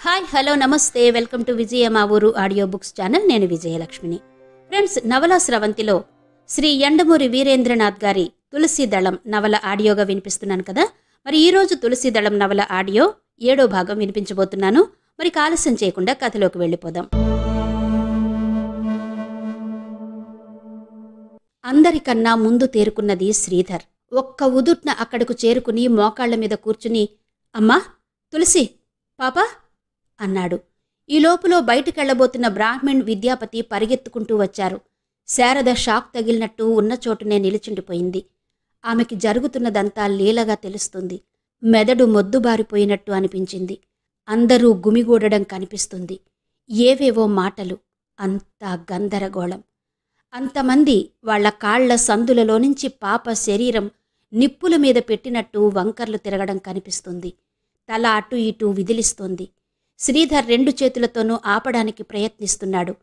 Hi hello నమస్తే welcome to విజయ మా ఊరు ఆడియో బుక్స్ ఛానల్. నేను విజయలక్ష్మిని. ఫ్రెండ్స్, నవలా స్రవంతిలో శ్రీ యండమూరి వీరేంద్రనాథ్ గారి తులసి దళం నవల ఆడియోగా వినిపిస్తున్నాను కదా. మరి ఈరోజు తులసి దళం నవల ఆడియో 7వ భాగం వినిపించబోతున్నాను. మరి ఆలస్యం చేయకుండా కథలోకి వెళ్ళిపోదాం. అందరికన్నా ముందు తేరుకున్నది శ్రీధర్. ఒక్క ఉదుట్న అక్కడకు చేరుకుని మోకాళ్ల మీద కూర్చుని, అమ్మా తులసి, పాపా అన్నాడు. ఈ లోపులో బయటికెళ్లబోతున్న బ్రాహ్మణ్ విద్యాపతి పరిగెత్తుకుంటూ వచ్చారు. శారద షాక్ తగిలినట్టు ఉన్న చోటునే నిలిచుండిపోయింది. ఆమెకి జరుగుతున్నదంతా లీలగా తెలుస్తుంది. మెదడు మొద్దుబారిపోయినట్టు అనిపించింది. అందరూ గుమిగూడడం కనిపిస్తుంది. ఏవేవో మాటలు. అంతా గందరగోళం. అంతమంది వాళ్ల కాళ్ల సందులలోనుంచి పాప శరీరం నిప్పుల మీద పెట్టినట్టు వంకర్లు తిరగడం కనిపిస్తుంది. తల అటు ఇటూ విదిలిస్తోంది. శ్రీధర్ 2 చేతులతోనూ ఆపడానికి ప్రయత్నిస్తున్నాడు.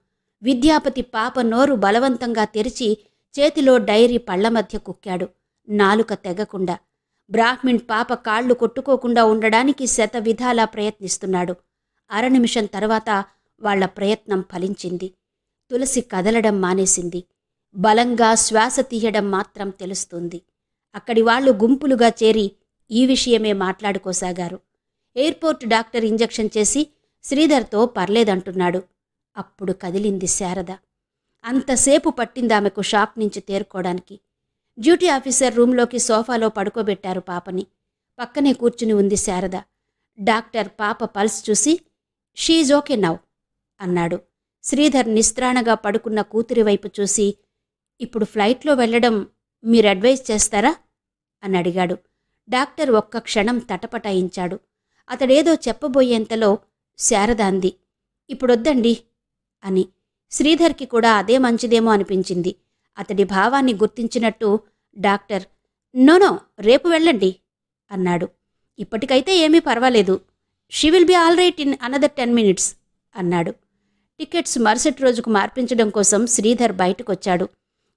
విద్యాపతి పాప నోరు బలవంతంగా తెరిచి చేతిలో డైరీ పళ్ల మధ్య కుక్కాడు, నాలుక తెగకుండా. బ్రాహ్మణ్ పాప కాళ్లు కొట్టుకోకుండా ఉండడానికి శతవిధాలా ప్రయత్నిస్తున్నాడు. అరనిమిషం తర్వాత వాళ్ల ప్రయత్నం ఫలించింది. తులసి కదలడం మానేసింది. బలంగా శ్వాస తీయడం మాత్రం తెలుస్తుంది. అక్కడి వాళ్లు గుంపులుగా చేరి ఈ విషయమే మాట్లాడుకోసాగారు. ఎయిర్పోర్ట్ డాక్టర్ ఇంజెక్షన్ చేసి శ్రీధర్తో పర్లేదంటున్నాడు. అప్పుడు కదిలింది శారద. అంతసేపు పట్టిందామెకు షాక్ నుంచి తేరుకోవడానికి. డ్యూటీ ఆఫీసర్ రూంలోకి సోఫాలో పడుకోబెట్టారు పాపని. పక్కనే కూర్చుని ఉంది శారద. డాక్టర్ పాప పల్స్ చూసి, షీఈజ్ ఓకే నౌ అన్నాడు. శ్రీధర్ నిస్త్రాణగా పడుకున్న కూతురి వైపు చూసి, ఇప్పుడు ఫ్లైట్లో వెళ్లడం మీరు అడ్వైజ్ చేస్తారా అని అడిగాడు. డాక్టర్ ఒక్క క్షణం తటపటాయించాడు. అతడేదో చెప్పబోయేంతలో శారద అంది, ఇప్పుడొద్దండి అని. శ్రీధర్కి కూడా అదే మంచిదేమో అనిపించింది. అతడి భావాన్ని గుర్తించినట్టు డాక్టర్, నో రేపు వెళ్ళండి అన్నాడు. ఇప్పటికైతే ఏమీ పర్వాలేదు. She will be all right in another 10 minutes అన్నాడు. టికెట్స్ మరుసటి రోజుకు మార్పించడం కోసం శ్రీధర్ బయటకొచ్చాడు.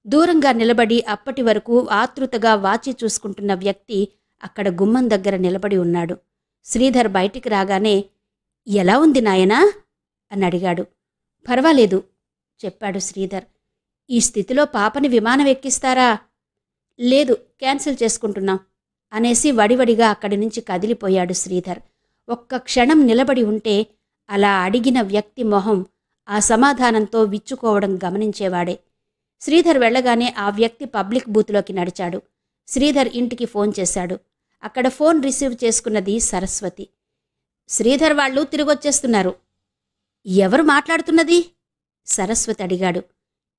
దూరంగా నిలబడి అప్పటి వరకు ఆతృతగా వాచి చూసుకుంటున్న వ్యక్తి అక్కడ గుమ్మం దగ్గర నిలబడి ఉన్నాడు. శ్రీధర్ బయటికి రాగానే, ఎలా ఉంది నాయనా అని అడిగాడు. పర్వాలేదు చెప్పాడు శ్రీధర్. ఈ స్థితిలో పాపని విమానం ఎక్కిస్తారా? లేదు, క్యాన్సిల్ చేసుకుంటున్నాం అనేసి వడివడిగా అక్కడి నుంచి కదిలిపోయాడు శ్రీధర్. ఒక్క క్షణం నిలబడి ఉంటే అలా అడిగిన వ్యక్తి మొహం ఆ సమాధానంతో విచ్చుకోవడం గమనించేవాడే. శ్రీధర్ వెళ్లగానే ఆ వ్యక్తి పబ్లిక్ బూత్లోకి నడిచాడు. శ్రీధర్ ఇంటికి ఫోన్ చేశాడు. అక్కడ ఫోన్ రిసీవ్ చేసుకున్నది సరస్వతి. శ్రీధర్ వాళ్ళు తిరిగొచ్చేస్తున్నారు. ఎవరు మాట్లాడుతున్నది? సరస్వతి అడిగాడు.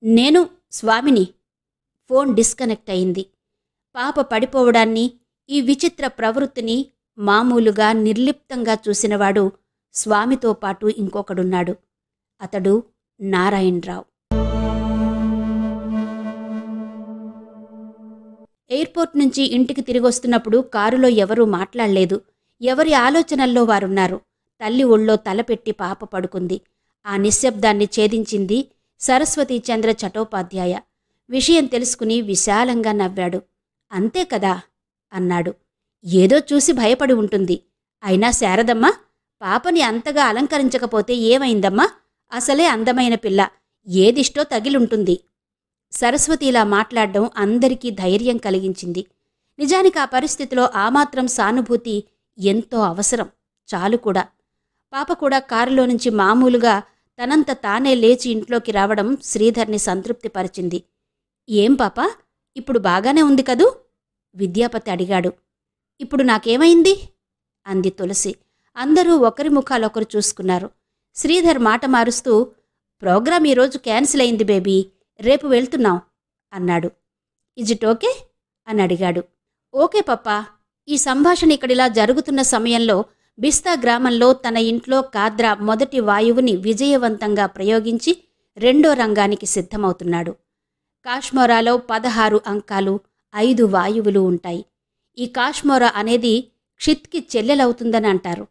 నేను స్వామిని. ఫోన్ డిస్కనెక్ట్ అయింది. పాప పడిపోవడాన్ని, ఈ విచిత్ర ప్రవృత్తిని మామూలుగా నిర్లిప్తంగా చూసినవాడు స్వామితో పాటు ఇంకొకడున్నాడు. అతడు నారాయణరావు. ఎయిర్పోర్ట్ నుంచి ఇంటికి తిరిగొస్తున్నప్పుడు కారులో ఎవరూ మాట్లాడలేదు. ఎవరి ఆలోచనల్లో వారున్నారు. తల్లి ఒళ్ళో తలపెట్టి పాప పడుకుంది. ఆ నిశ్శబ్దాన్ని ఛేదించింది సరస్వతీ చంద్ర చటోపాధ్యాయ. విషయం తెలుసుకుని విశాలంగా నవ్వాడు. అంతే కదా అన్నాడు. ఏదో చూసి భయపడి ఉంటుంది. అయినా శారదమ్మ పాపని అంతగా అలంకరించకపోతే ఏమైందమ్మా? అసలే అందమైన పిల్ల, ఏదిష్టో తగిలుంటుంది. సరస్వతి ఇలా మాట్లాడడం అందరికీ ధైర్యం కలిగించింది. నిజానికి ఆ పరిస్థితిలో ఆ మాత్రం సానుభూతి ఎంతో అవసరం. చాలు కూడా. పాప కూడా కారులో నుంచి మామూలుగా తనంత తానే లేచి ఇంట్లోకి రావడం శ్రీధర్ని సంతృప్తిపరిచింది. ఏం పాపా, ఇప్పుడు బాగానే ఉంది కదూ? విద్యాపతి అడిగాడు. ఇప్పుడు నాకేమైంది అంది తులసి. అందరూ ఒకరి ముఖాలొకరు చూసుకున్నారు. శ్రీధర్ మాట మారుస్తూ, ప్రోగ్రాం ఈరోజు క్యాన్సిల్ అయింది బేబీ, రేపు వెళ్తున్నాం అన్నాడు. ఇజ్ ఇట్ ఓకే అని అడిగాడు. ఓకే పప్పా. ఈ సంభాషణ ఇక్కడిలా జరుగుతున్న సమయంలో బిస్తా గ్రామంలో తన ఇంట్లో కాద్రా మొదటి వాయువుని విజయవంతంగా ప్రయోగించి 2వ రంగానికి సిద్ధమవుతున్నాడు. కాశ్మోరాలో 16 అంకాలు, 5 వాయువులు ఉంటాయి. ఈ కాశ్మోరా అనేది క్షిత్కి చెల్లెలవుతుందని అంటారు.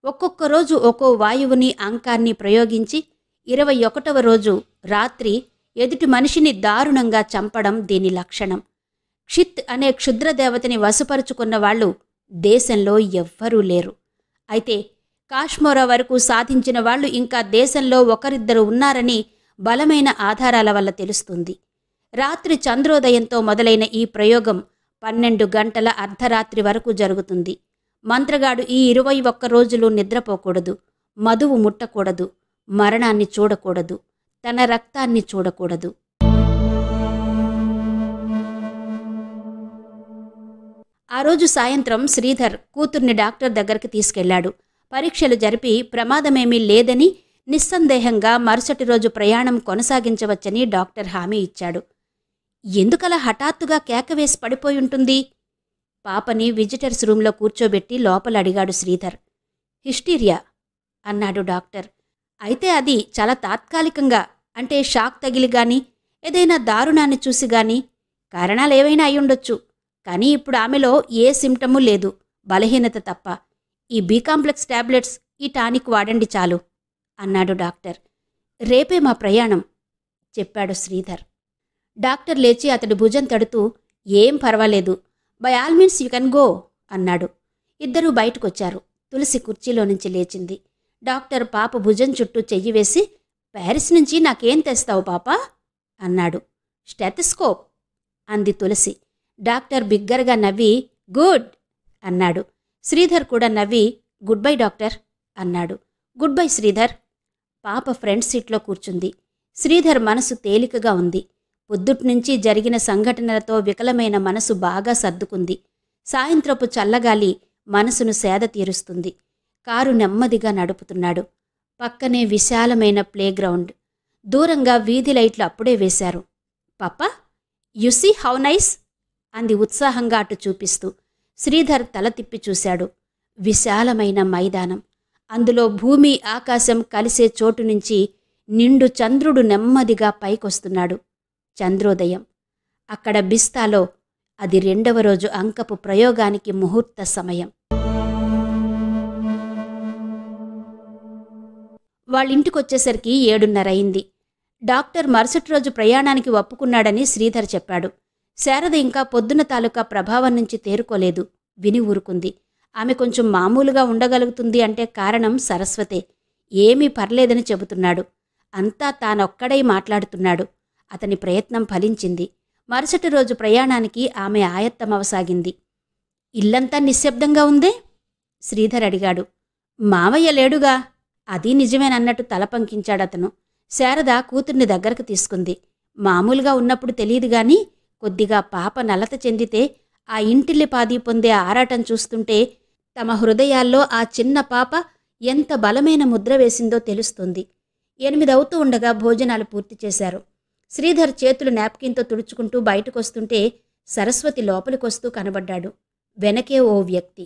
ఒక్కొక్క రోజు ఒక్కో వాయువుని అంకాన్ని ప్రయోగించి 21వ రోజు రాత్రి ఎదుటి మనిషిని దారుణంగా చంపడం దీని లక్షణం. క్షిత్ అనే క్షుద్రదేవతని వశపరుచుకున్న వాళ్ళు దేశంలో ఎవ్వరూ లేరు. అయితే కాశ్మోరా వరకు సాధించిన వాళ్ళు ఇంకా దేశంలో ఒకరిద్దరు ఉన్నారని బలమైన ఆధారాల వల్ల తెలుస్తుంది. రాత్రి చంద్రోదయంతో మొదలైన ఈ ప్రయోగం 12 గంటల అర్ధరాత్రి వరకు జరుగుతుంది. మంత్రగాడు ఈ 21 రోజులు నిద్రపోకూడదు, మధువు ముట్టకూడదు, మరణాన్ని చూడకూడదు, తన రక్తాన్ని చూడకూడదు. ఆ రోజు సాయంత్రం శ్రీధర్ కూతుర్ని డాక్టర్ దగ్గరికి తీసుకెళ్లాడు. పరీక్షలు జరిపి ప్రమాదమేమీ లేదని, నిస్సందేహంగా మరుసటి రోజు ప్రయాణం కొనసాగించవచ్చని డాక్టర్ హామీ ఇచ్చాడు. ఎందుకలా హఠాత్తుగా కేకవేసి పడిపోయుంటుంది? పాపని విజిటర్స్ రూంలో కూర్చోబెట్టి లోపల అడిగాడు శ్రీధర్. హిస్టీరియా అన్నాడు డాక్టర్. అయితే అది చాలా తాత్కాలికంగా, అంటే షాక్ తగిలి గాని, ఏదైనా దారుణాన్ని చూసి గాని, కారణాలేవైనా అయ్యుండొచ్చు. కానీ ఇప్పుడు ఆమెలో ఏ సిమ్టమూ లేదు, బలహీనత తప్ప. ఈ బి కాంప్లెక్స్ టాబ్లెట్స్, ఈ టానిక్ వాడండి చాలు అన్నాడు డాక్టర్. రేపే మా ప్రయాణం చెప్పాడు శ్రీధర్. డాక్టర్ లేచి అతడి భుజం తడుతూ, ఏం పర్వాలేదు, by all means you can go అన్నాడు. ఇద్దరూ బయటకొచ్చారు. తులసి కుర్చీలో నుంచి లేచింది. డాక్టర్ పాప భుజం చుట్టూ చెయ్యి వేసి, ప్యారిస్ నుంచి నాకేం తెస్తావు పాపా అన్నాడు. స్టెథోస్కోప్ అంది తులసి. డాక్టర్ బిగ్గరగా నవ్వి, గుడ్ అన్నాడు. శ్రీధర్ కూడా నవ్వి, గుడ్ బై డాక్టర్ అన్నాడు. Good bye Sridhar. పాప ఫ్రంట్ సీట్లో కూర్చుంది. శ్రీధర్ మనసు తేలికగా ఉంది. పొద్దుట్నుంచి జరిగిన సంఘటనలతో వికలమైన మనసు బాగా సర్దుకుంది. సాయంత్రపు చల్లగాలి మనసును సేద తీరుస్తుంది. కారు నెమ్మదిగా నడుపుతున్నాడు. పక్కనే విశాలమైన ప్లేగ్రౌండ్. దూరంగా వీధి లైట్లు అప్పుడే వేశారు. పాపా, యు సీ హౌ నైస్ అంది ఉత్సాహంగా అటు చూపిస్తూ. శ్రీధర్ తల తిప్పి చూశాడు. విశాలమైన మైదానం. అందులో భూమి ఆకాశం కలిసే చోటు నుంచి నిండు చంద్రుడు నెమ్మదిగా పైకొస్తున్నాడు. చంద్రోదయం. అక్కడ బిస్తాలో అది 2వ రోజు అంకపు ప్రయోగానికి ముహూర్త సమయం. వాళ్ళింటికొచ్చేసరికి 7:30 అయింది. డాక్టర్ మరుసటి రోజు ప్రయాణానికి ఒప్పుకున్నాడని శ్రీధర్ చెప్పాడు. శారద ఇంకా పొద్దున తాలూకా ప్రభావం నుంచి తేరుకోలేదు. విని ఊరుకుంది. ఆమె కొంచెం మామూలుగా ఉండగలుగుతుంది అంటే కారణం సరస్వతే. ఏమీ పర్లేదని చెబుతున్నాడు. అంతా తానొక్కడై మాట్లాడుతున్నాడు. అతని ప్రయత్నం ఫలించింది. మరుసటి రోజు ప్రయాణానికి ఆమె ఆయత్తమవసాగింది. ఇల్లంతా నిశ్శబ్దంగా ఉందే? శ్రీధర్ అడిగాడు. మావయ్య లేడుగా. అది నిజమేనన్నట్టు తల పంకించాడతను. శారద కూతుర్ని దగ్గరకు తీసుకుంది. మామూలుగా ఉన్నప్పుడు తెలియదుగాని, కొద్దిగా పాప నలత చెందితే ఆ ఇంటిల్లిపాది పొందే ఆరాటం చూస్తుంటే తమ హృదయాల్లో ఆ చిన్న పాప ఎంత బలమైన ముద్ర వేసిందో తెలుస్తుంది. 8 అవుతూ ఉండగా భోజనాలు పూర్తి చేశారు. శ్రీధర్ చేతులు నాప్కిన్తో తుడుచుకుంటూ బయటకొస్తుంటే సరస్వతి లోపలికొస్తూ కనబడ్డాడు. వెనకే ఓ వ్యక్తి.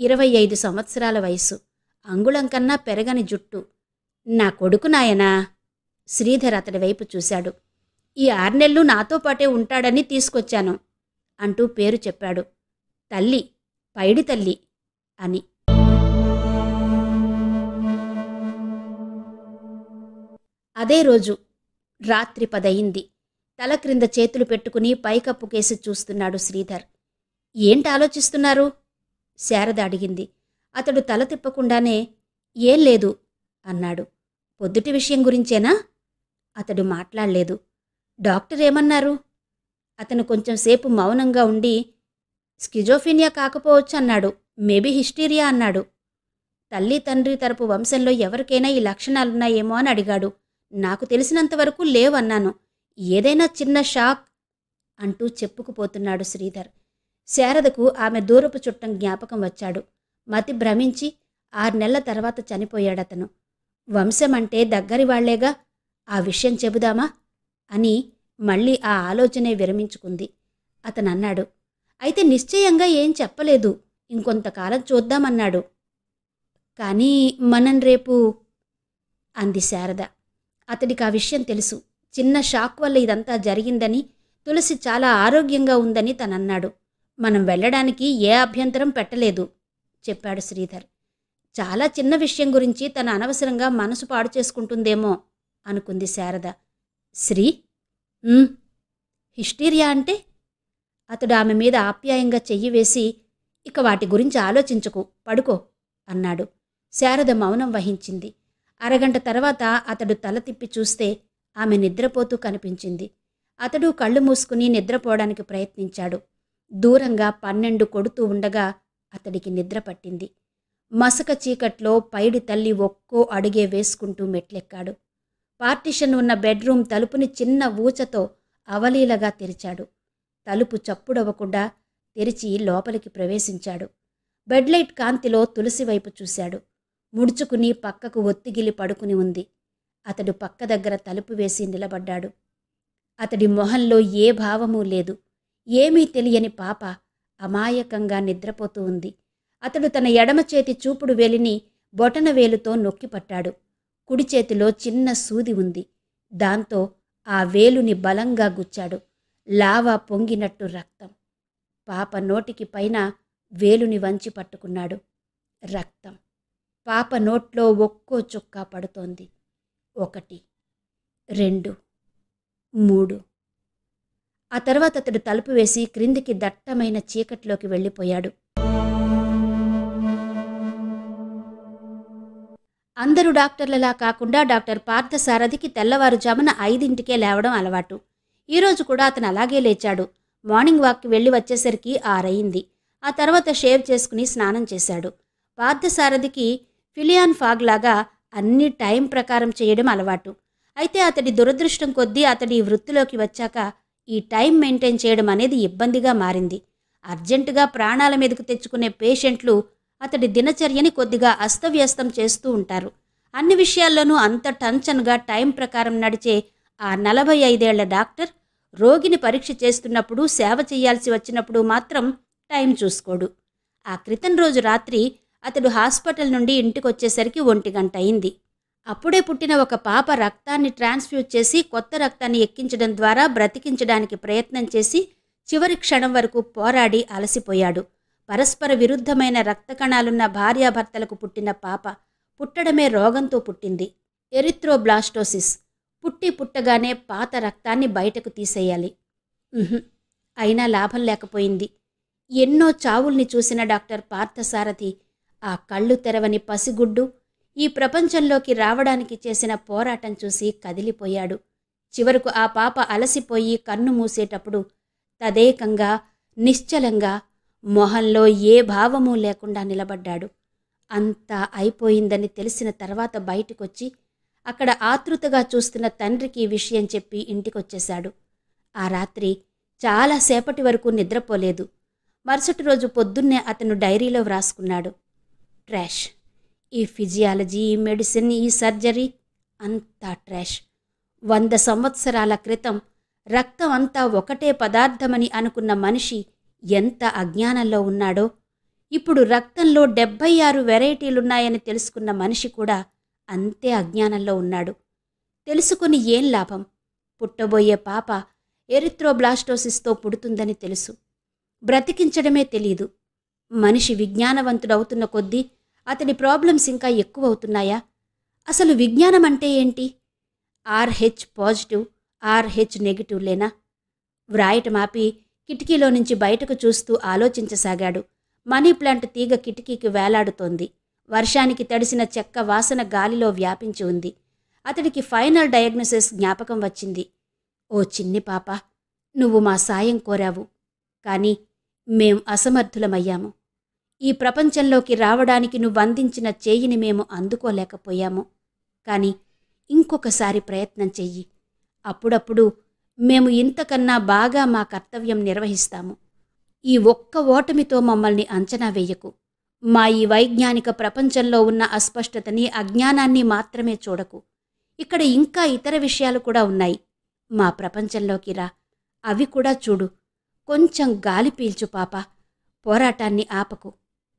25 సంవత్సరాల వయస్సు. అంగుళం కన్నా పెరగని జుట్టు. నా కొడుకు నాయనా. శ్రీధర్ అతడి వైపు చూశాడు. ఈ 6 నెలలు నాతో పాటే ఉంటాడని తీసుకొచ్చాను అంటూ పేరు చెప్పాడు. తల్లి, పైడి తల్లి అని. అదే రోజు రాత్రి 10 అయింది. తల క్రింద చేతులు పెట్టుకుని పైకప్పు కేసి చూస్తున్నాడు శ్రీధర్. ఏంటి ఆలోచిస్తున్నారు? శారద అడిగింది. అతడు తల తిప్పకుండానే ఏం లేదు అన్నాడు. పొద్దుటి విషయం గురించేనా? అతడు మాట్లాడలేదు. డాక్టర్ ఏమన్నారు? అతను కొంచెంసేపు మౌనంగా ఉండి, స్కిజోఫీనియా కాకపోవచ్చు అన్నాడు. మేబీ హిస్టీరియా అన్నాడు. తల్లి తండ్రి తరపు వంశంలో ఎవరికైనా ఈ లక్షణాలున్నాయేమో అని అడిగాడు. నాకు తెలిసినంతవరకు లేవన్నాను. ఏదైనా చిన్న షాక్ అంటూ చెప్పుకుపోతున్నాడు శ్రీధర్. శారదకు ఆమె దూరపు చుట్టం జ్ఞాపకం వచ్చాడు. మతి భ్రమించి 6 నెలల తర్వాత చనిపోయాడతను. వంశమంటే దగ్గరి వాళ్లేగా, ఆ విషయం చెబుదామా అని మళ్ళీ ఆ ఆలోచనే విరమించుకుంది. అతనన్నాడు, అయితే నిశ్చయంగా ఏం చెప్పలేదు, ఇంకొంతకాలం చూద్దామన్నాడు. కానీ మనం రేపు అంది శారద. అతడికి ఆ విషయం తెలుసు. చిన్న షాక్ వల్ల ఇదంతా జరిగిందని, తులసి చాలా ఆరోగ్యంగా ఉందని తనన్నాడు. మనం వెళ్ళడానికి ఏ అభ్యంతరం పెట్టలేదు చెప్పాడు శ్రీధర్. చాలా చిన్న విషయం గురించి తన అనవసరంగా మనసు పాడు చేసుకుంటుందేమో అనుకుంది శారద. శ్రీ, హిస్టీరియా అంటే? అతడు ఆమె మీద ఆప్యాయంగా చెయ్యి వేసి, ఇక వాటి గురించి ఆలోచించకు, పడుకో అన్నాడు. శారద మౌనం వహించింది. అరగంట తర్వాత అతడు తల తిప్పి చూస్తే ఆమె నిద్రపోతూ కనిపించింది. అతడు కళ్ళు మూసుకుని నిద్రపోవడానికి ప్రయత్నించాడు. దూరంగా 12 కొడుతూ ఉండగా అతడికి నిద్ర పట్టింది. మసక చీకట్లో పైడి తల్లి ఒక్కో అడుగే వేసుకుంటూ మెట్లెక్కాడు. పార్టిషన్ ఉన్న బెడ్రూమ్ తలుపుని చిన్న ఊచతో అవలీలగా తెరిచాడు. తలుపు చప్పుడవ్వకుండా తెరిచి లోపలికి ప్రవేశించాడు. బెడ్లైట్ కాంతిలో తులసి వైపు చూశాడు. ముడుచుకుని పక్కకు ఒత్తిగిలి పడుకుని ఉంది. అతడు పక్క దగ్గర తలుపు వేసి నిలబడ్డాడు. అతడి మొహంలో ఏ భావమూ లేదు. ఏమీ తెలియని పాప అమాయకంగా నిద్రపోతూ ఉంది. అతడు తన ఎడమ చేతి చూపుడు వేలిని బొటన వేలుతో నొక్కిపట్టాడు. కుడి చేతిలో చిన్న సూది ఉంది. దాంతో ఆ వేలుని బలంగా గుచ్చాడు. లావా పొంగినట్టు రక్తం. పాప నోటికి పైన వేలుని వంచి పట్టుకున్నాడు. రక్తం. పాప నోట్లో ఒక్కో చుక్క పడుతోంది. 1, 2, 3. ఆ తర్వాత అతడు తలుపు వేసి క్రిందికి దట్టమైన చీకట్లోకి వెళ్ళిపోయాడు. అందరూ డాక్టర్లలా కాకుండా డాక్టర్ పార్థసారథికి తెల్లవారుజామున 5ంటికే లేవడం అలవాటు. ఈరోజు కూడా అతను అలాగే లేచాడు. మార్నింగ్ వాక్కి వెళ్ళి వచ్చేసరికి 6 అయింది. ఆ తర్వాత షేవ్ చేసుకుని స్నానం చేశాడు. పార్థసారథికి ఫిలియాన్ ఫాగ్ లాగా అన్ని టైం ప్రకారం చేయడం అలవాటు. అయితే అతడి దురదృష్టం కొద్దీ అతడి వృత్తిలోకి వచ్చాక ఈ టైం మెయింటైన్ చేయడం అనేది ఇబ్బందిగా మారింది. అర్జెంటుగా ప్రాణాల మీదకు తెచ్చుకునే పేషెంట్లు అతడి దినచర్యని కొద్దిగా అస్తవ్యస్తం చేస్తూ ఉంటారు. అన్ని విషయాల్లోనూ అంత టెన్షన్గా టైం ప్రకారం నడిచే ఆ 45 ఏళ్ల డాక్టర్ రోగిని పరీక్ష చేస్తున్నప్పుడు, సేవ చేయాల్సి వచ్చినప్పుడు మాత్రం టైం చూసుకోడు. ఆ క్రితం రోజు రాత్రి అతడు హాస్పిటల్ నుండి ఇంటికొచ్చేసరికి 1 గంట అయింది. అప్పుడే పుట్టిన ఒక పాప రక్తాన్ని ట్రాన్స్ఫ్యూజ్ చేసి కొత్త రక్తాన్ని ఎక్కించడం ద్వారా బ్రతికించడానికి ప్రయత్నం చేసి చివరి క్షణం వరకు పోరాడి అలసిపోయాడు. పరస్పర విరుద్ధమైన రక్త కణాలున్న భార్యాభర్తలకు పుట్టిన పాప పుట్టడమే రోగంతో పుట్టింది. ఎరిథ్రోబ్లాస్టోసిస్. పుట్టగానే పాత రక్తాన్ని బయటకు తీసేయాలి. అయినా లాభం లేకపోయింది. ఎన్నో చావుల్ని చూసిన డాక్టర్ పార్థసారథి ఆ కళ్ళు తెరవని పసిగుడ్డు ఈ ప్రపంచంలోకి రావడానికి చేసిన పోరాటం చూసి కదిలిపోయాడు. చివరకు ఆ పాప అలసిపోయి కన్ను మూసేటప్పుడు తదేకంగా, నిశ్చలంగా, మొహంలో ఏ భావమూ లేకుండా నిలబడ్డాడు. అంతా అయిపోయిందని తెలిసిన తర్వాత బయటకొచ్చి అక్కడ ఆతృతగా చూస్తున్న తండ్రికి ఈ విషయం చెప్పి ఇంటికొచ్చేశాడు. ఆ రాత్రి చాలాసేపటి వరకు నిద్రపోలేదు. మరుసటి రోజు పొద్దున్నే అతను డైరీలో వ్రాసుకున్నాడు. ట్రాష్. ఈ ఫిజియాలజీ, ఈ మెడిసిన్, ఈ సర్జరీ అంతా ట్రాష్. 100 సంవత్సరాల క్రితం రక్తం అంతా ఒకటే పదార్థమని అనుకున్న మనిషి ఎంత అజ్ఞానంలో ఉన్నాడో, ఇప్పుడు రక్తంలో 76 వెరైటీలున్నాయని తెలుసుకున్న మనిషి కూడా అంతే అజ్ఞానంలో ఉన్నాడు. తెలుసుకుని ఏం లాభం? పుట్టబోయే పాప ఎరిథ్రోబ్లాస్టోసిస్తో పుడుతుందని తెలుసు. బ్రతికించడమే తెలీదు. మనిషి విజ్ఞానవంతుడవుతున్న కొద్దీ అతడి ప్రాబ్లమ్స్ ఇంకా ఎక్కువవుతున్నాయా? అసలు విజ్ఞానం అంటే ఏంటి? RH పాజిటివ్, RH నెగిటివ్ లేనా? వ్రాయటం ఆపి కిటికీలో నుంచి బయటకు చూస్తూ ఆలోచించసాగాడు. మనీ ప్లాంట్ తీగ కిటికీకి వేలాడుతోంది. వర్షానికి తడిసిన చెక్క వాసన గాలిలో వ్యాపించి ఉంది. అతడికి ఫైనల్ డయాగ్నోసిస్ జ్ఞాపకం వచ్చింది. ఓ చిన్ని పాప, నువ్వు మా సాయం కోరావు. కానీ మేం అసమర్థులమయ్యాము. ఈ ప్రపంచంలోకి రావడానికి నువ్వందించిన చేయిని మేము అందుకోలేకపోయాము. కానీ ఇంకొకసారి ప్రయత్నం చెయ్యి. అప్పుడప్పుడు మేము ఇంతకన్నా బాగా మా కర్తవ్యం నిర్వహిస్తాము. ఈ ఒక్క ఓటమితో మమ్మల్ని అంచనా వేయకు. మా ఈ వైజ్ఞానిక ప్రపంచంలో ఉన్న అస్పష్టతని, అజ్ఞానాన్ని మాత్రమే చూడకు. ఇక్కడ ఇంకా ఇతర విషయాలు కూడా ఉన్నాయి. మా ప్రపంచంలోకి రా, అవి కూడా చూడు. కొంచెం గాలి పీల్చు పాప. పోరాటాన్ని ఆపకు.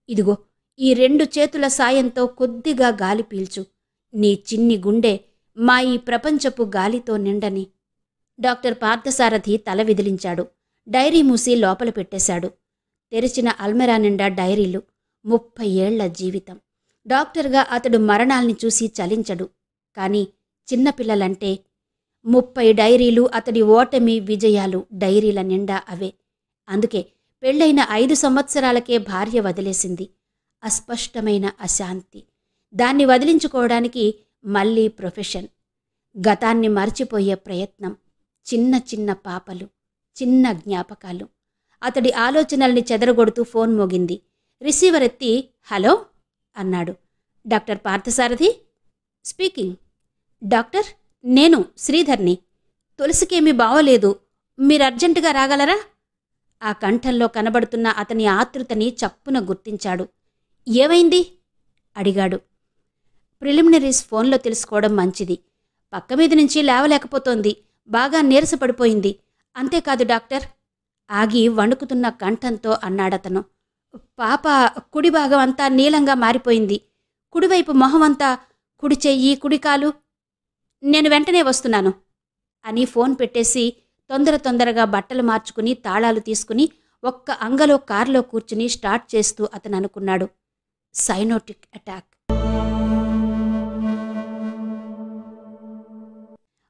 ఇదిగో ఈ 2 చేతుల సాయంతో కొద్దిగా గాలి పీల్చు. నీ చిన్ని గుండె మా ఈ ప్రపంచపు గాలితో నిండని. డాక్టర్ పార్థసారథి తల విదిలించాడు. డైరీ మూసి లోపల పెట్టేశాడు. తెరిచిన అల్మెరా నిండా డైరీలు. 30 ఏళ్ల జీవితం. డాక్టర్గా అతడు మరణాల్ని చూసి చలించడు. కానీ చిన్నపిల్లలంటే 30 డైరీలు అతడి ఓటమి, విజయాలు డైరీల నిండా అవే. అందుకే పెళ్ళైన 5 సంవత్సరాలకే భార్య వదిలేసింది. అస్పష్టమైన అశాంతి, దాన్ని వదిలించుకోవడానికి మళ్ళీ ప్రొఫెషన్. గతాన్ని మర్చిపోయే ప్రయత్నం. చిన్న చిన్న పాపలు, చిన్న జ్ఞాపకాలు. అతడి ఆలోచనల్ని చెదరగొడుతూ ఫోన్ మోగింది. రిసీవర్ ఎత్తి హలో అన్నాడు. Doctor Parthasarathy speaking. డాక్టర్, నేను శ్రీధర్ని. తులసికేమీ బావలేదు, మీరు అర్జెంటుగా రాగలరా? ఆ కంఠంలో కనబడుతున్న అతని ఆతృతని చప్పున గుర్తించాడు. ఏమైంది అడిగాడు. ప్రిలిమినరీస్ ఫోన్లో తెలుసుకోవడం మంచిది. పక్క మీద నుంచి లేవలేకపోతోంది, బాగా నీరసపడిపోయింది. అంతేకాదు డాక్టర్, ఆగి వణుకుతున్న కంఠంతో అన్నాడతను. పాప కుడి భాగం అంతా నీలంగా మారిపోయింది. కుడివైపు మొహమంతా, కుడి చెయ్యి, కుడికాలు. నేను వెంటనే వస్తున్నాను అని ఫోన్ పెట్టేసి తొందరగా బట్టలు మార్చుకుని తాళాలు తీసుకుని ఒక్క అంగలో కారులో కూర్చుని స్టార్ట్ చేస్తూ అతను అనుకున్నాడు, సైనోటిక్ అటాక్.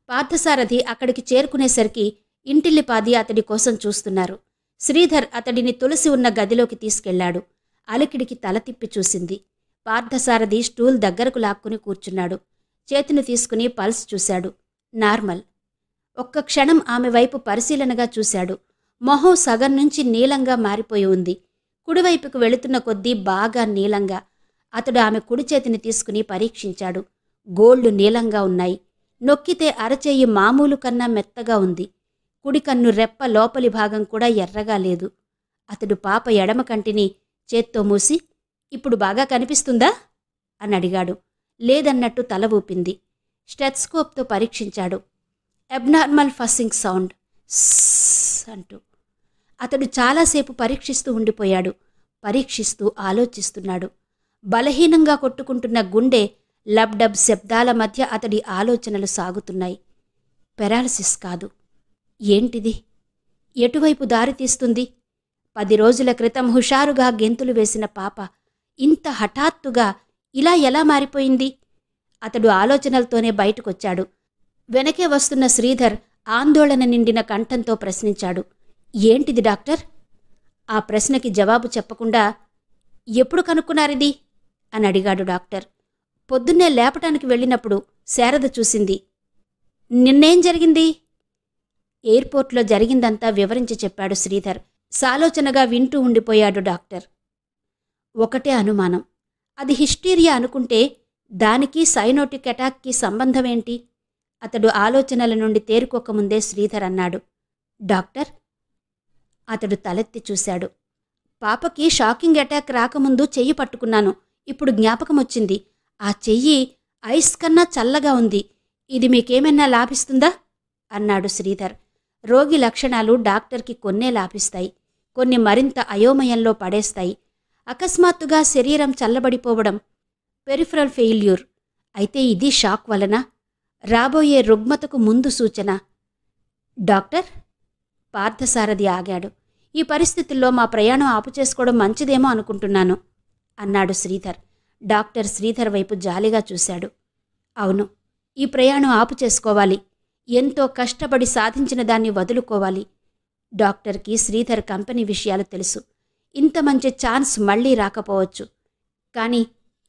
పార్థసారథి అక్కడికి చేరుకునేసరికి ఇంటిల్లిపాది అతడి కోసం చూస్తున్నారు. శ్రీధర్ అతడిని తులసి ఉన్న గదిలోకి తీసుకెళ్లాడు. అలికిడికి తల తిప్పి చూసింది. పార్థసారథి స్టూల్ దగ్గరకు లాక్కుని కూర్చున్నాడు. చేతిని తీసుకుని పల్స్ చూశాడు. నార్మల్. ఒక్క క్షణం ఆమె వైపు పరిశీలనగా చూశాడు. మొహం సగం నుంచి నీలంగా మారిపోయి ఉంది. కుడివైపుకు వెళుతున్న కొద్దీ బాగా నీలంగా. అతడు ఆమె కుడి చేతిని తీసుకుని పరీక్షించాడు. గోళ్లు నీలంగా ఉన్నాయి. నొక్కితే అరచేయి మామూలు కన్నా మెత్తగా ఉంది. కుడి కన్ను రెప్ప లోపలి భాగం కూడా ఎర్రగా లేదు. అతడు పాప ఎడమ కంటిని చేత్తో మూసి, ఇప్పుడు బాగా కనిపిస్తుందా అని అడిగాడు. లేదన్నట్టు తల ఊపింది. స్టెథోస్కోప్తో పరీక్షించాడు. అబ్నార్మల్ ఫస్సింగ్ సౌండ్ అంటూ. అతడు చాలాసేపు పరీక్షిస్తూ ఉండిపోయాడు. పరీక్షిస్తూ ఆలోచిస్తున్నాడు. బలహీనంగా కొట్టుకుంటున్న గుండె లబ్డబ్ శబ్దాల మధ్య అతడి ఆలోచనలు సాగుతున్నాయి. పెరాలసిస్ కాదు. ఏంటిది? ఎటువైపు దారితీస్తుంది? 10 రోజుల క్రితం హుషారుగా గెంతులు వేసిన పాప ఇంత హఠాత్తుగా ఇలా ఎలా మారిపోయింది? అతడు ఆలోచనలతోనే బయటకొచ్చాడు. వెనకే వస్తున్న శ్రీధర్ ఆందోళన నిండిన కంఠంతో ప్రశ్నించాడు. ఏంటిది డాక్టర్? ఆ ప్రశ్నకి జవాబు చెప్పకుండా, ఎప్పుడు కనుక్కున్నారిది అని అడిగాడు డాక్టర్. పొద్దున్నే లేపటానికి వెళ్ళినప్పుడు శారద చూసింది. నిన్నేం జరిగింది? ఎయిర్పోర్ట్లో జరిగిందంతా వివరించి చెప్పాడు శ్రీధర్. సాలోచనగా వింటూ ఉండిపోయాడు డాక్టర్. ఒకటే అనుమానం. అది హిస్టీరియా అనుకుంటే దానికి సైనోటిక్ అటాక్కి సంబంధమేంటి? అతడు ఆలోచనల నుండి తేరుకోకముందే శ్రీధర్ అన్నాడు. డాక్టర్. అతడు తలెత్తి చూశాడు. పాపకి షాకింగ్ అటాక్ రాకముందు చెయ్యి పట్టుకున్నాను. ఇప్పుడు జ్ఞాపకం వచ్చింది. ఆ చెయ్యి ఐస్ కన్నా చల్లగా ఉంది. ఇది మీకేమైనా లాభిస్తుందా అన్నాడు శ్రీధర్. రోగి లక్షణాలు డాక్టర్కి కొన్నే లాభిస్తాయి, కొన్ని మరింత అయోమయంలో పడేస్తాయి. అకస్మాత్తుగా శరీరం చల్లబడిపోవడం పెరిఫరల్ ఫెయిల్యూర్. అయితే ఇది షాక్ వలన రాబోయే రుగ్మతకు ముందు సూచన. డాక్టర్. పార్థసారథి ఆగాడు. ఈ పరిస్థితుల్లో మా ప్రయాణం ఆపు చేసుకోవడం మంచిదేమో అనుకుంటున్నాను అన్నాడు శ్రీధర్. డాక్టర్ శ్రీధర్ వైపు జాలిగా చూశాడు. అవును, ఈ ప్రయాణం ఆపు చేసుకోవాలి. ఎంతో కష్టపడి సాధించిన దాన్ని వదులుకోవాలి. డాక్టర్కి శ్రీధర్ కంపెనీ విషయాలు తెలుసు. ఇంత మంచి ఛాన్స్ మళ్లీ రాకపోవచ్చు. కానీ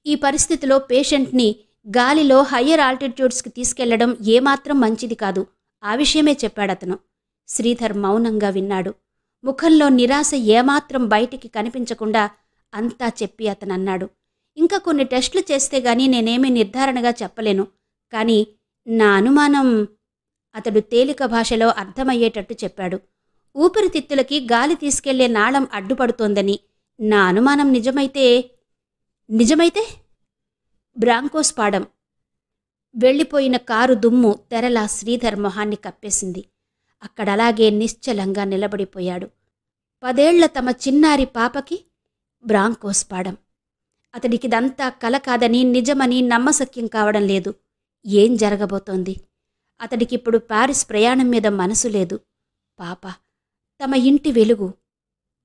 ఈ పరిస్థితిలో పేషెంట్ని గాలిలో హయ్యర్ ఆల్టిట్యూడ్స్కి తీసుకెళ్లడం ఏమాత్రం మంచిది కాదు. ఆ విషయమే చెప్పాడతను. శ్రీధర్ మౌనంగా విన్నాడు. ముఖంలో నిరాశ ఏమాత్రం బయటికి కనిపించకుండా అంతా చెప్పి అతనన్నాడు. ఇంకా కొన్ని టెస్టులు చేస్తే గానీ నేనేమీ నిర్ధారణగా చెప్పలేను. కానీ నా అనుమానం. అతడు తేలిక భాషలో అర్థమయ్యేటట్టు చెప్పాడు. ఊపిరితిత్తులకి గాలి తీసుకెళ్లే నాళం అడ్డుపడుతోందని. నా అనుమానం నిజమైతే బ్రాంకోస్పాడం. వెళ్ళిపోయిన కారు దుమ్ము తెరలా శ్రీధర్ మొహాన్ని కప్పేసింది. అక్కడలాగే నిశ్చలంగా నిలబడిపోయాడు. 10 ఏళ్ల తమ చిన్నారి పాపకి బ్రాంకోస్పాడం. అతడికిదంతా కల కాదని నిజమని నమ్మశక్యం కావడం లేదు. ఏం జరగబోతోంది? అతడికిప్పుడు పారిస్ ప్రయాణం మీద మనసు లేదు. పాప తమ ఇంటి వెలుగు.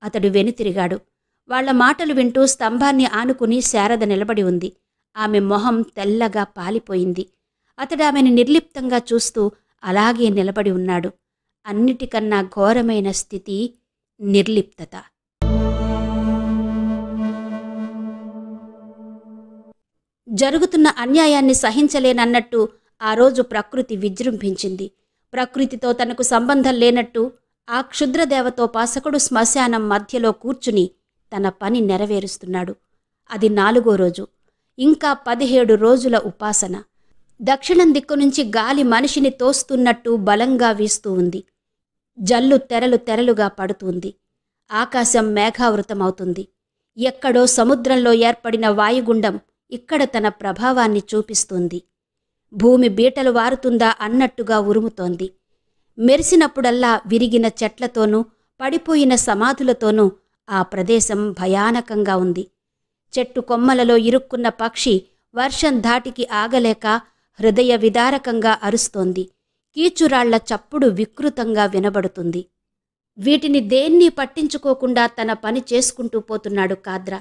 అతడు వెనుతిరిగాడు. వాళ్ల మాటలు వింటూ స్తంభాన్ని ఆనుకుని శారద నిలబడి ఉంది. ఆమె మొహం తెల్లగా పాలిపోయింది. అతడు ఆమెను నిర్లిప్తంగా చూస్తూ అలాగే నిలబడి ఉన్నాడు. అన్నిటికన్నా ఘోరమైన స్థితి నిర్లిప్తత. జరుగుతున్న అన్యాయాన్ని సహించలేనన్నట్టు ఆ రోజు ప్రకృతి విజృంభించింది. ప్రకృతితో తనకు సంబంధం లేనట్టు ఆ క్షుద్రదేవతోపాసకుడు శ్మశానం మధ్యలో కూర్చుని తన పని నెరవేరుస్తున్నాడు. అది 4వ రోజు. ఇంకా 17 రోజుల ఉపాసన. దక్షిణం దిక్కు నుంచి గాలి మనిషిని తోస్తున్నట్టు బలంగా వీస్తూ ఉంది. జల్లు తెరలు తెరలుగా పడుతుంది. ఆకాశం మేఘావృతమవుతుంది. ఎక్కడో సముద్రంలో ఏర్పడిన వాయుగుండం ఇక్కడ తన ప్రభావాన్ని చూపిస్తుంది. భూమి బీటలు వారుతుందా అన్నట్టుగా ఉరుముతోంది. మెరిసినప్పుడల్లా విరిగిన చెట్లతోనూ పడిపోయిన సమాధులతోనూ ఆ ప్రదేశం భయానకంగా ఉంది. చెట్టు కొమ్మలలో ఇరుక్కున్న పక్షి వర్షం ధాటికి ఆగలేక హృదయ విదారకంగా అరుస్తోంది. కీచురాళ్ల చప్పుడు వికృతంగా వినబడుతుంది. వీటిని దేన్నీ పట్టించుకోకుండా తన పని చేసుకుంటూ పోతున్నాడు కాద్రా.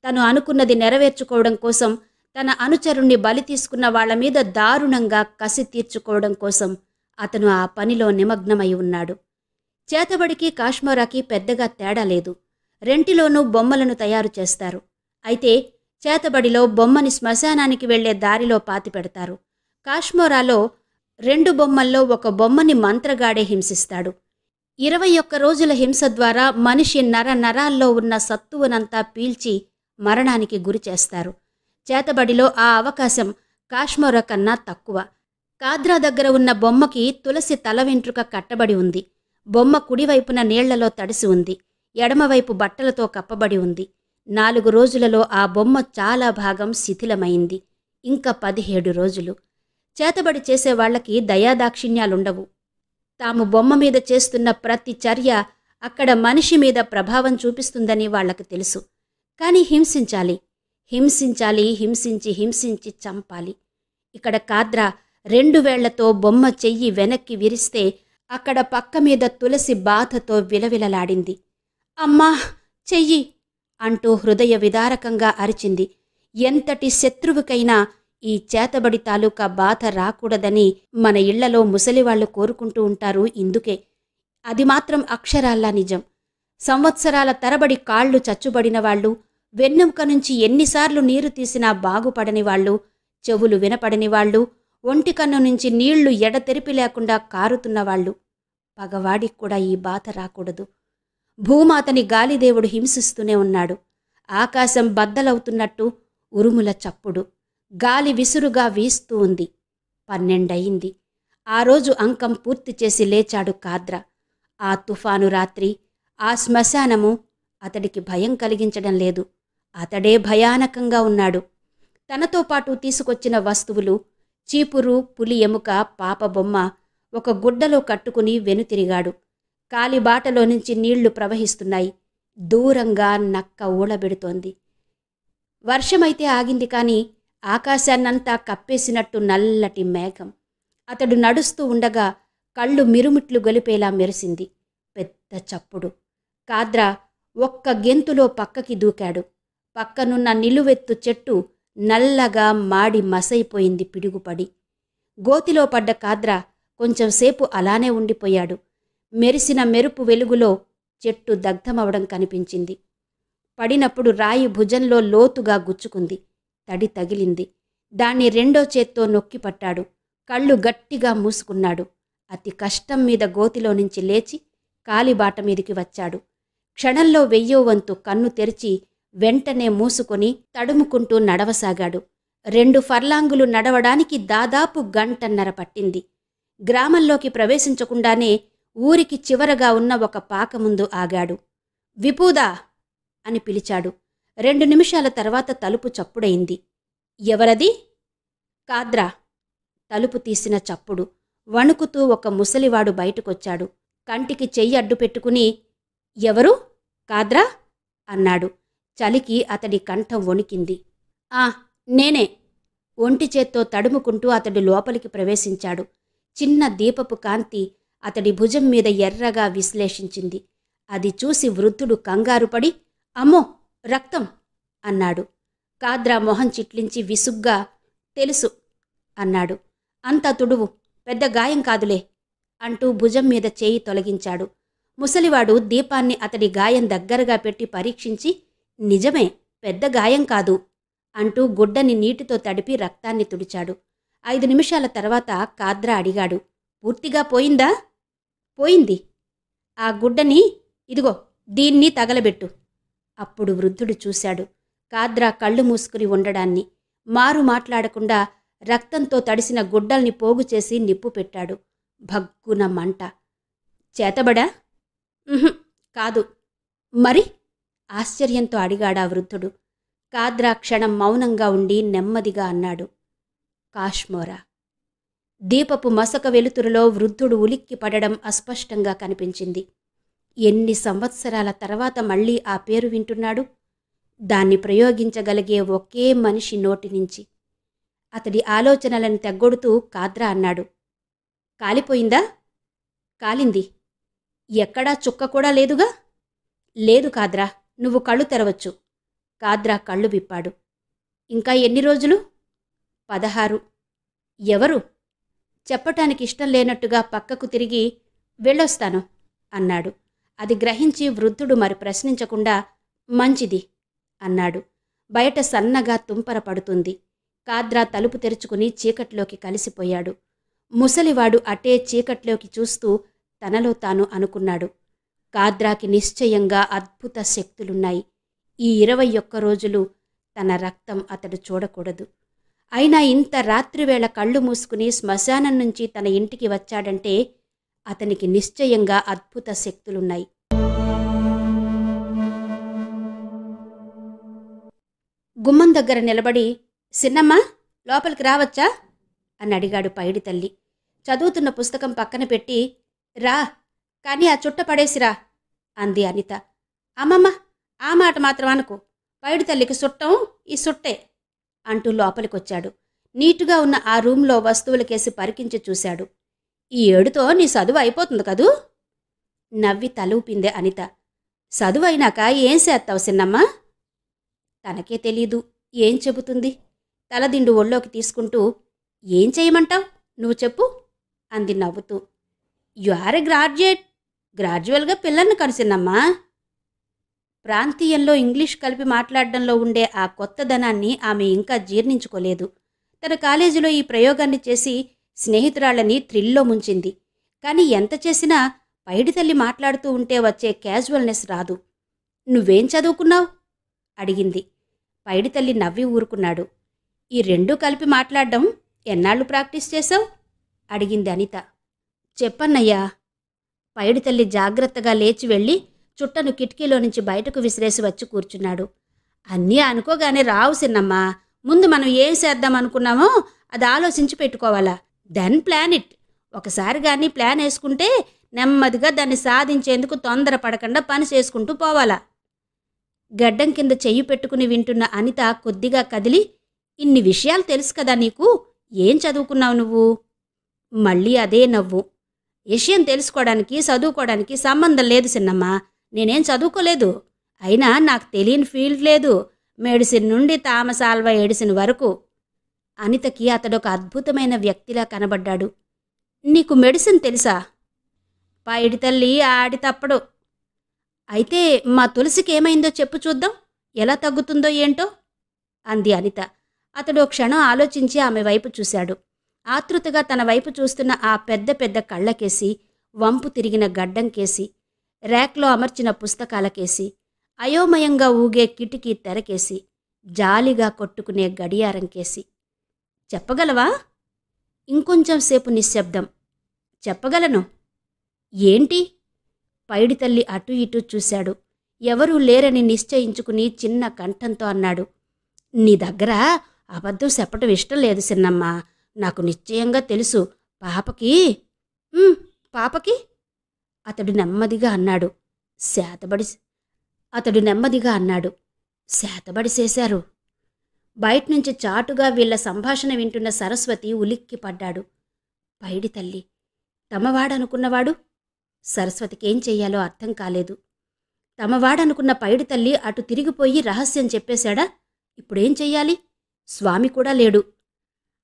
తను అనుకున్నది నెరవేర్చుకోవడం కోసం, తన అనుచరుణ్ణి బలి తీసుకున్న వాళ్ల మీద దారుణంగా కసి తీర్చుకోవడం కోసం అతను ఆ పనిలో నిమగ్నమై ఉన్నాడు. చేతబడికి కాశ్మోరాకి పెద్దగా తేడా లేదు. రెంటిలోనూ బొమ్మలను తయారు చేస్తారు. అయితే చేతబడిలో బొమ్మని శ్మశానానికి వెళ్లే దారిలో పాతిపెడతారు. కాశ్మోరాలో 2 బొమ్మల్లో ఒక బొమ్మని మంత్రగాడే హింసిస్తాడు. 21 రోజుల హింస ద్వారా మనిషి నరాల్లో ఉన్న సత్తువనంతా పీల్చి మరణానికి గురి చేస్తారు. చేతబడిలో ఆ అవకాశం కాశ్మోరా కన్నా తక్కువ. కాద్రా దగ్గర ఉన్న బొమ్మకి తులసి తల వెంట్రుక కట్టబడి ఉంది. బొమ్మ కుడివైపున నీళ్లలో తడిసి ఉంది. ఎడమవైపు బట్టలతో కప్పబడి ఉంది. 4 రోజులలో ఆ బొమ్మ చాలా భాగం శిథిలమైంది. ఇంకా 17 రోజులు. చేతబడి చేసేవాళ్లకి దయాదాక్షిణ్యాలుండవు. తాము బొమ్మ మీద చేస్తున్న ప్రతి చర్య అక్కడ మనిషి మీద ప్రభావం చూపిస్తుందని వాళ్లకు తెలుసు. కాని హింసించాలి, హింసించాలి, హింసించి హింసించి చంపాలి. ఇక్కడ కాద్రా 2 వేళ్లతో బొమ్మ చెయ్యి వెనక్కి విరిస్తే అక్కడ పక్క మీద తులసి బాధతో విలవిలలాడింది. అమ్మా, చెయ్యి అంటూ హృదయ విదారకంగా అరిచింది. ఎంతటి శత్రువుకైనా ఈ చేతబడి తాలూకా బాధ రాకూడదని మన ఇళ్లలో ముసలివాళ్లు కోరుకుంటూ ఉంటారు. ఇందుకే అది మాత్రం అక్షరాల్లా నిజం. సంవత్సరాల తరబడి కాళ్లు చచ్చుబడిన వాళ్ళు, వెన్నెముక నుంచి ఎన్నిసార్లు నీరు తీసినా బాగుపడని వాళ్ళు, చెవులు వినపడని వాళ్ళు, ఒంటికన్ను నుంచి నీళ్లు ఎడతెరిపి లేకుండా కారుతున్నవాళ్లు. పగవాడికి కూడా ఈ బాధ రాకూడదు. భూమాతని గాలిదేవుడు హింసిస్తూనే ఉన్నాడు. ఆకాశం బద్దలవుతున్నట్టు ఉరుముల చప్పుడు. గాలి విసురుగా వీస్తూ ఉంది. 12 అయింది. ఆ రోజు అంకం పూర్తి చేసి లేచాడు కాద్రా. ఆ తుఫాను రాత్రి, ఆ శ్మశానము అతడికి భయం కలిగించడం లేదు. అతడే భయానకంగా ఉన్నాడు. తనతో పాటు తీసుకొచ్చిన వస్తువులు, చీపురు, పులి ఎముక, పాప బొమ్మ ఒక గుడ్డలో కట్టుకుని వెనుతిరిగాడు. కాలిబాటలో నుంచి నీళ్లు ప్రవహిస్తున్నాయి. దూరంగా నక్క ఊళబెడుతోంది. వర్షమైతే ఆగింది కాని ఆకాశాన్నంతా కప్పేసినట్టు నల్లటి మేఘం. అతడు నడుస్తూ ఉండగా కళ్ళు మిరుమిట్లు గొలిపేలా మెరిసింది. పెద్ద చప్పుడు. కాద్రా ఒక్క గెంతులో పక్కకి దూకాడు. పక్కనున్న నిలువెత్తు చెట్టు నల్లగా మాడి మసైపోయింది పిడుగుపడి. గోతిలో పడ్డ కాద్రా కొంచెంసేపు అలానే ఉండిపోయాడు. మెరిసిన మెరుపు వెలుగులో చెట్టు దగ్ధమవడం కనిపించింది. పడినప్పుడు రాయి భుజంలో లోతుగా గుచ్చుకుంది. తడి తగిలింది. దాన్ని 2వ చేత్తో నొక్కి పట్టాడు. కళ్ళు గట్టిగా మూసుకున్నాడు. అతి కష్టం మీద గోతిలో నుంచి లేచి కాలిబాట మీదికి వచ్చాడు. క్షణంలో 1000వ వంతు కన్ను తెరిచి వెంటనే మూసుకొని తడుముకుంటూ నడవసాగాడు. 2 ఫర్లాంగులు నడవడానికి దాదాపు గంటన్నర పట్టింది. గ్రామంలోకి ప్రవేశించకుండానే ఊరికి చివరగా ఉన్న ఒక పాక ముందు ఆగాడు. విపూదా అని పిలిచాడు. 2 నిమిషాల తర్వాత తలుపు చప్పుడైంది. ఎవరది? కాద్రా. తలుపు తీసిన చప్పుడు. వణుకుతూ ఒక ముసలివాడు బయటకొచ్చాడు. కంటికి చెయ్యి అడ్డు పెట్టుకుని, ఎవరు? కాద్రా అన్నాడు. చలికి అతడి కంఠం వణికింది. ఆ, నేనే. ఒంటి చేత్తో తడుముకుంటూ అతడు లోపలికి ప్రవేశించాడు. చిన్న దీపపు కాంతి అతడి భుజం మీద ఎర్రగా విశ్లేషించింది. అది చూసి వృద్ధుడు కంగారుపడి, అమ్మో, రక్తం అన్నాడు. కాద్రా మొహం చిట్లించి విసుగ్గా, తెలుసు అన్నాడు. అంతా తుడువు, పెద్ద గాయం కాదులే అంటూ భుజం మీద చేయి తొలగించాడు. ముసలివాడు దీపాన్ని అతడి గాయం దగ్గరగా పెట్టి పరీక్షించి, నిజమే, పెద్ద గాయం కాదు అంటూ గుడ్డని నీటితో తడిపి రక్తాన్ని తుడిచాడు. 5 నిమిషాల తర్వాత కాద్రా అడిగాడు, పూర్తిగా పోయిందా? పోయింది. ఆ గుడ్డని ఇదిగో దీన్ని తగలబెట్టు. అప్పుడు వృద్ధుడు చూశాడు కాద్రా కళ్ళు మూసుకుని ఉండడాన్ని. మారు మాట్లాడకుండా రక్తంతో తడిసిన గుడ్డల్ని పోగుచేసి నిప్పు పెట్టాడు. భగ్గున మంట. చేతబడా? కాదు. మరి? ఆశ్చర్యంతో అడిగాడా వృద్ధుడు. కాద్రా క్షణం మౌనంగా ఉండి నెమ్మదిగా అన్నాడు, కాశ్మోరా. దీపపు మసక వెలుతురులో వృద్ధుడు ఉలిక్కి పడడం అస్పష్టంగా కనిపించింది. ఎన్ని సంవత్సరాల తర్వాత మళ్ళీ ఆ పేరు వింటున్నాడు? దాన్ని ప్రయోగించగలిగే ఒకే మనిషి నోటి నుంచి. అతడి ఆలోచనలను తెగ్గొడుతూ కాద్రా అన్నాడు, కాలిపోయిందా? కాలింది. ఎక్కడా చుక్క కూడా లేదుగా? లేదు కాద్రా, నువ్వు కళ్ళు తెరవచ్చు. కాద్రా కళ్ళు విప్పాడు. ఇంకా ఎన్ని రోజులు? 16. ఎవరు? చెప్పటానికి ఇష్టం లేనట్టుగా పక్కకు తిరిగి వెళ్ళొస్తాను అన్నాడు. అది గ్రహించి వృద్ధుడు మరి ప్రశ్నించకుండా మంచిది అన్నాడు. బయట సన్నగా తుంపర పడుతుంది. కాద్రా తలుపు తెరుచుకుని చీకట్లోకి కలిసిపోయాడు. ముసలివాడు అటే చీకట్లోకి చూస్తూ తనలో తాను అనుకున్నాడు, కాద్రాకి నిశ్చయంగా అద్భుత శక్తులున్నాయి. ఈ 21 రోజులు తన రక్తం అతడు చూడకూడదు. అయినా ఇంత రాత్రివేళ కళ్ళు మూసుకుని శ్మశానం నుంచి తన ఇంటికి వచ్చాడంటే అతనికి నిశ్చయంగా అద్భుత శక్తులున్నాయి. గుమ్మం దగ్గర నిలబడి, సిన్నమ్మ లోపలికి రావచ్చా అని అడిగాడు పైడి తల్లి. చదువుతున్న పుస్తకం పక్కన పెట్టి, రా, కానీ ఆ చుట్ట పడేసిరా అంది అనిత. అమ్మమ్మ, ఆ మాట మాత్రం అనుకో. పైడి తల్లికి సుట్టం ఈ సుట్టే అంటూ లోపలికొచ్చాడు. నీటుగా ఉన్న ఆ రూంలో వస్తువులకేసి పరికించి చూశాడు. ఈ ఏడుతో నీ చదువు అయిపోతుంది కదూ? నవ్వి తలూపిందే అనిత. చదువైనాక ఏం చేస్తావు సిన్నమ్మ? తనకే తెలీదు ఏం చెబుతుంది. తలదిండు ఒళ్ళోకి తీసుకుంటూ, ఏం చేయమంటావు నువ్వు చెప్పు అంది నవ్వుతూ. You are a graduate. గ్రాడ్యువల్గా పిల్లల్ని కనిసిన్నమ్మా. ప్రాంతీయంలో ఇంగ్లీష్ కలిపి మాట్లాడడంలో ఉండే ఆ కొత్తదనాన్ని ఆమె ఇంకా జీర్ణించుకోలేదు. తన కాలేజీలో ఈ ప్రయోగాన్ని చేసి స్నేహితురాళ్ళని థ్రిల్లో ముంచింది. కానీ ఎంత చేసినా పైడి తల్లి మాట్లాడుతూ ఉంటే వచ్చే క్యాజువల్నెస్ రాదు. నువ్వేం చదువుకున్నావు అడిగింది. పైడి తల్లి నవ్వి ఊరుకున్నాడు. ఈ రెండూ కలిపి మాట్లాడడం ఎన్నాళ్ళు ప్రాక్టీస్ చేశావు అడిగింది అనిత. చెప్పన్నయ్యా. పైడి తల్లి జాగ్రత్తగా లేచి వెళ్ళి చుట్టను కిటికీలో నుంచి బయటకు విసిరేసి వచ్చి కూర్చున్నాడు. అన్నీ అనుకోగానే రావు సిన్నమ్మా. ముందు మనం ఏం చేద్దాం అనుకున్నామో అది ఆలోచించి పెట్టుకోవాలా. Then plan it. ఒకసారి కానీ ప్లాన్ వేసుకుంటే నెమ్మదిగా దాన్ని సాధించేందుకు తొందరపడకుండా పని చేసుకుంటూ పోవాలా. గడ్డం కింద చెయ్యి పెట్టుకుని వింటున్న అనిత కొద్దిగా కదిలి, ఇన్ని విషయాలు తెలుసు కదా నీకు, ఏం చదువుకున్నావు నువ్వు? మళ్ళీ అదే నవ్వు. విషయం తెలుసుకోవడానికి చదువుకోవడానికి సంబంధం లేదు సిన్నమ్మా. నేనేం చదువుకోలేదు. అయినా నాకు తెలియని ఫీల్డ్ లేదు. మెడిసిన్ నుండి థామస్ ఆల్వా ఎడిసిన్ వరకు. అనితకి అతడొక అద్భుతమైన వ్యక్తిలా కనబడ్డాడు. నీకు మెడిసిన్ తెలుసా? పైడి తల్లి ఆడి తప్పడు. అయితే మా తులసికి ఏమైందో చెప్పు చూద్దాం, ఎలా తగ్గుతుందో ఏంటో అంది అనిత. అతడు క్షణం ఆలోచించి ఆమె వైపు చూశాడు. ఆతృతగా తన వైపు చూస్తున్న ఆ పెద్ద పెద్ద కళ్ళకేసి, వంపు తిరిగిన గడ్డంకేసి, ర్యాక్లో అమర్చిన పుస్తకాలకేసి, అయోమయంగా ఊగే కిటికీ తెరకేసి, జాలిగా కొట్టుకునే గడియారంకేసి. చెప్పగలవా? ఇంకొంచెం సేపు నిశ్శబ్దం. చెప్పగలను. ఏంటి? పైడి తల్లి అటు ఇటు చూశాడు. ఎవరూ లేరని నిశ్చయించుకుని చిన్న కంఠంతో అన్నాడు, నీ దగ్గర అబద్ధం చెప్పటం ఇష్టం లేదు సిన్నమ్మా. నాకు నిశ్చయంగా తెలుసు. పాపకి పాపకి అతడు నెమ్మదిగా అన్నాడు. శాతబడి చేశారు. బయట్నుంచి చాటుగా వీళ్ల సంభాషణ వింటున్న సరస్వతి ఉలిక్కి పడ్డాడు. పైడి తల్లి తమవాడనుకున్నవాడు? సరస్వతికేం చెయ్యాలో అర్థం కాలేదు. తమవాడనుకున్న పైడి తల్లి అటు తిరిగిపోయి రహస్యం చెప్పేశాడా? ఇప్పుడేం చెయ్యాలి? స్వామి కూడా లేడు.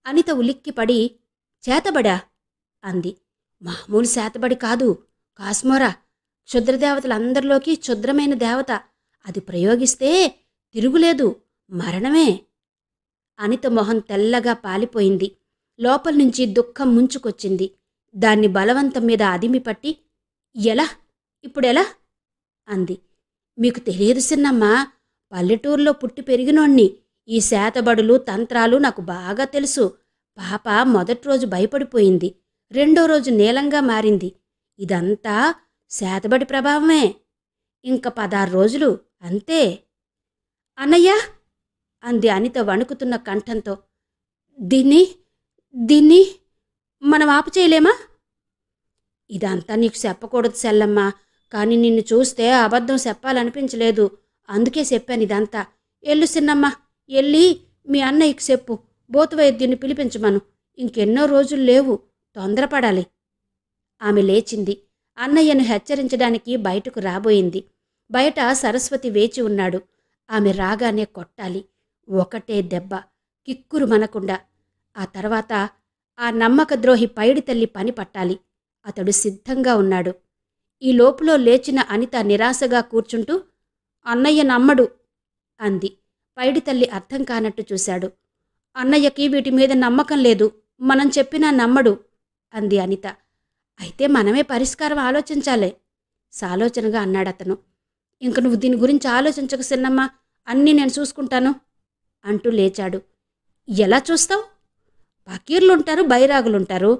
అనిత ఉలిక్కిపడి, చేతబడా అంది. మామూలు శాతబడి కాదు, కాస్మోరా. క్షుద్రదేవతలందరిలోకి క్షుద్రమైన దేవత. అది ప్రయోగిస్తే తిరుగులేదు, మరణమే. అనిత మొహం తెల్లగా పాలిపోయింది. లోపల నుంచి దుఃఖం ముంచుకొచ్చింది. దాన్ని బలవంతం మీద అదిమిపట్టి, ఎలా? ఇప్పుడెలా? అంది. మీకు తెలియదు సిన్నమ్మా, పల్లెటూరులో పుట్టి పెరిగినోణ్ణి. ఈ శాతబడులు తంత్రాలు నాకు బాగా తెలుసు. పాప మొదటి రోజు భయపడిపోయింది, రెండో రోజు నీలంగా మారింది. ఇదంతా శాతబడి ప్రభావమే. ఇంక 16 రోజులు అంతే. అన్నయ్యా అంది అనిత వణుకుతున్న కంఠంతో. దీన్ని మనం ఆపు చేయలేమా? ఇదంతా నీకు చెప్పకూడదు సెల్లమ్మా, కానీ నిన్ను చూస్తే అబద్ధం చెప్పాలనిపించలేదు, అందుకే చెప్పాను ఇదంతా. ఎల్లు సిన్నమ్మ, ఎల్లి మీ అన్నయ్యకి చెప్పు, బోతు వైద్యుని పిలిపించమను. ఇంకెన్నో రోజులు లేవు, తొందరపడాలి. ఆమె లేచింది. అన్నయ్యను హెచ్చరించడానికి బయటకు రాబోయింది. బయట సరస్వతి వేచి ఉన్నాడు. ఆమె రాగానే కొట్టాలి. ఒకటే దెబ్బ, కిక్కురు మనకుండా. ఆ తర్వాత ఆ నమ్మకద్రోహి పైడితల్లి పని పట్టాలి. అతడు సిద్ధంగా ఉన్నాడు. ఈ లోపులో లేచిన అనిత నిరాశగా కూర్చుంటూ, అన్నయ్య నమ్మడు అంది. పైడితల్లి అర్థం కానట్టు చూశాడు. అన్నయ్యకి వీటి మీద నమ్మకం లేదు, మనం చెప్పినా నమ్మడు అంది అనిత. అయితే మనమే పరిష్కారం ఆలోచించాలే సాలోచనగా అన్నాడతను. ఇంక నువ్వు దీని గురించి ఆలోచించక సిన్నమ్మా, అన్నీ నేను చూసుకుంటాను అంటూ లేచాడు. ఎలా చూస్తావు? పకీర్లుంటారు, బైరాగులుంటారు.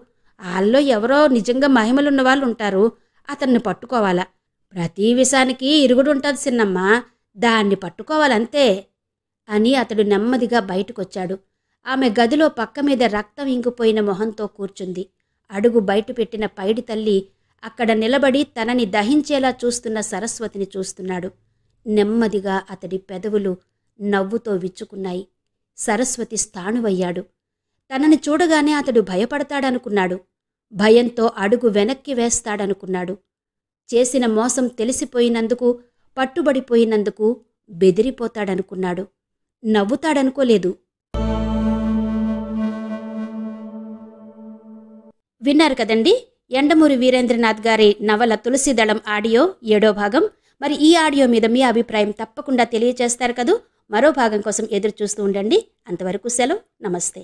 వాళ్ళలో ఎవరో నిజంగా మహిమలున్న వాళ్ళు ఉంటారు. అతన్ని పట్టుకోవాలా. ప్రతి విషయానికి ఇరుగుడుంటుంది సిన్నమ్మా, దాన్ని పట్టుకోవాలంతే అని అతడు నెమ్మదిగా బయటకొచ్చాడు. ఆమె గదిలో పక్క మీద రక్తం ఇంకిపోయిన మొహంతో కూర్చుంది. అడుగు బయట పెట్టిన పైడి తల్లి అక్కడ నిలబడి తనని దహించేలా చూస్తున్న సరస్వతిని చూస్తున్నాడు. నెమ్మదిగా అతడి పెదవులు నవ్వుతో విచ్చుకున్నాయి. సరస్వతి స్థాణువయ్యాడు. తనని చూడగానే అతడు భయపడతాడనుకున్నాడు. భయంతో అడుగు వెనక్కి వేస్తాడనుకున్నాడు. చేసిన మోసం తెలిసిపోయినందుకు, పట్టుబడిపోయినందుకు బెదిరిపోతాడనుకున్నాడు. నవ్వుతాడనుకోలేదు. విన్నారు కదండి, యండమూరి వీరేంద్రనాథ్ గారి నవల తులసీదళం ఆడియో 7వ భాగం. మరి ఈ ఆడియో మీద మీ అభిప్రాయం తప్పకుండా తెలియచేస్తారు కదూ. మరో భాగం కోసం ఎదురు చూస్తూ ఉండండి. అంతవరకు సెలవు, నమస్తే.